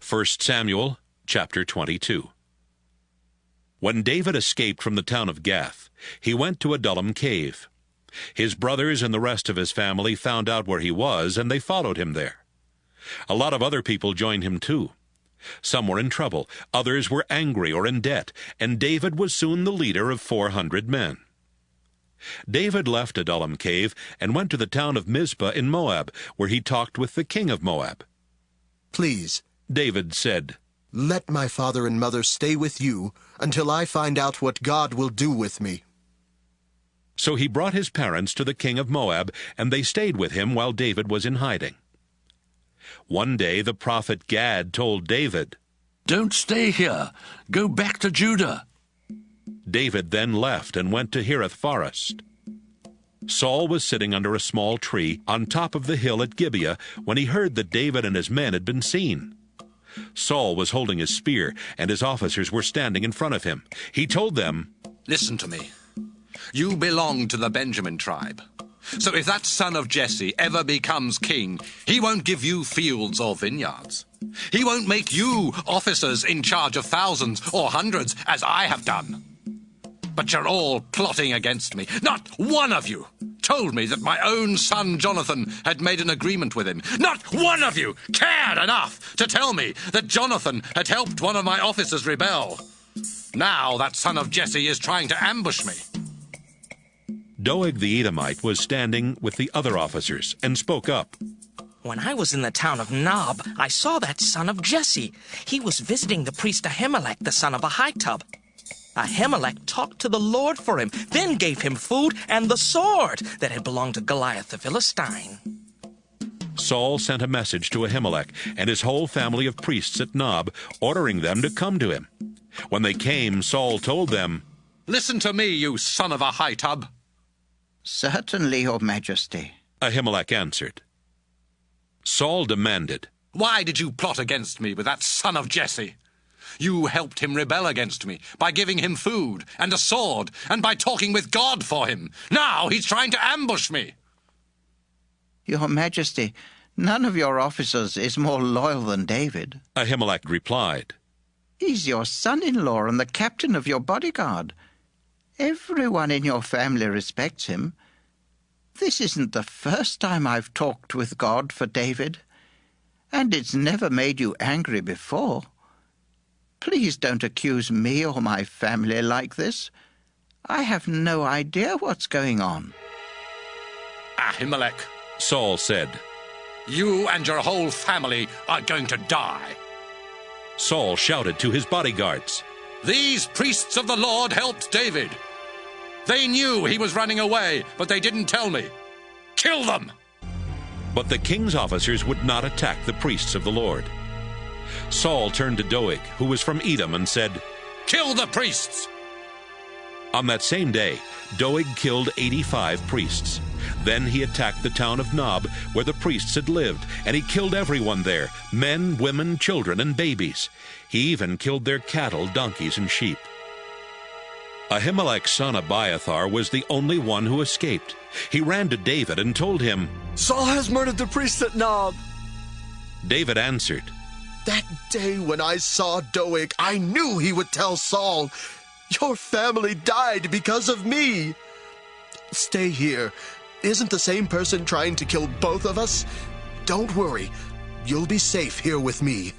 1 Samuel chapter 22. When David escaped from the town of Gath, he went to Adullam cave. His brothers and the rest of his family found out where he was, and they followed him there. A lot of other people joined him too. Some were in trouble, others were angry or in debt, and David was soon the leader of 400 men. David left Adullam cave and went to the town of Mizpah in Moab, where he talked with the king of Moab. "Please," David said, "let my father and mother stay with you until I find out what God will do with me." So he brought his parents to the king of Moab, and they stayed with him while David was in hiding. One day the prophet Gad told David, "Don't stay here. Go back to Judah." David then left and went to Hereth Forest. Saul was sitting under a small tree on top of the hill at Gibeah when he heard that David and his men had been seen. Saul was holding his spear, and his officers were standing in front of him. He told them, "Listen to me. You belong to the Benjamin tribe. So if that son of Jesse ever becomes king, he won't give you fields or vineyards. He won't make you officers in charge of thousands or hundreds, as I have done. But you're all plotting against me. Not one of you told me that my own son Jonathan had made an agreement with him. Not one of you cared enough to tell me that Jonathan had helped one of my officers rebel. Now that son of Jesse is trying to ambush me." Doeg the Edomite was standing with the other officers and spoke up. "When I was in the town of Nob, I saw that son of Jesse. He was visiting the priest Ahimelech, the son of Ahitub. Ahimelech talked to the Lord for him, then gave him food and the sword that had belonged to Goliath the Philistine." Saul sent a message to Ahimelech and his whole family of priests at Nob, ordering them to come to him. When they came, Saul told them, "Listen to me, you son of Ahitub." "Certainly, Your Majesty." Ahimelech answered. Saul demanded, "Why did you plot against me with that son of Jesse? You helped him rebel against me by giving him food and a sword and by talking with God for him. Now he's trying to ambush me." "Your Majesty, none of your officers is more loyal than David." Ahimelech replied. "He's your son-in-law and the captain of your bodyguard. Everyone in your family respects him. This isn't the first time I've talked with God for David, and it's never made you angry before. Please don't accuse me or my family like this. I have no idea what's going on." "Ahimelech," Saul said. "you and your whole family are going to die." Saul shouted to his bodyguards, "These priests of the Lord helped David. They knew he was running away, but they didn't tell me. Kill them!" But the king's officers would not attack the priests of the Lord. Saul turned to Doeg, who was from Edom, and said, "Kill the priests!" On that same day, Doeg killed 85 priests. Then he attacked the town of Nob, where the priests had lived, and he killed everyone there, men, women, children, and babies. He even killed their cattle, donkeys, and sheep. Ahimelech's son Abiathar was the only one who escaped. He ran to David and told him, "Saul has murdered the priests at Nob." David answered, "That day when I saw Doeg, I knew he would tell Saul, 'Your family died because of me.' Stay here. Isn't the same person trying to kill both of us? Don't worry. You'll be safe here with me."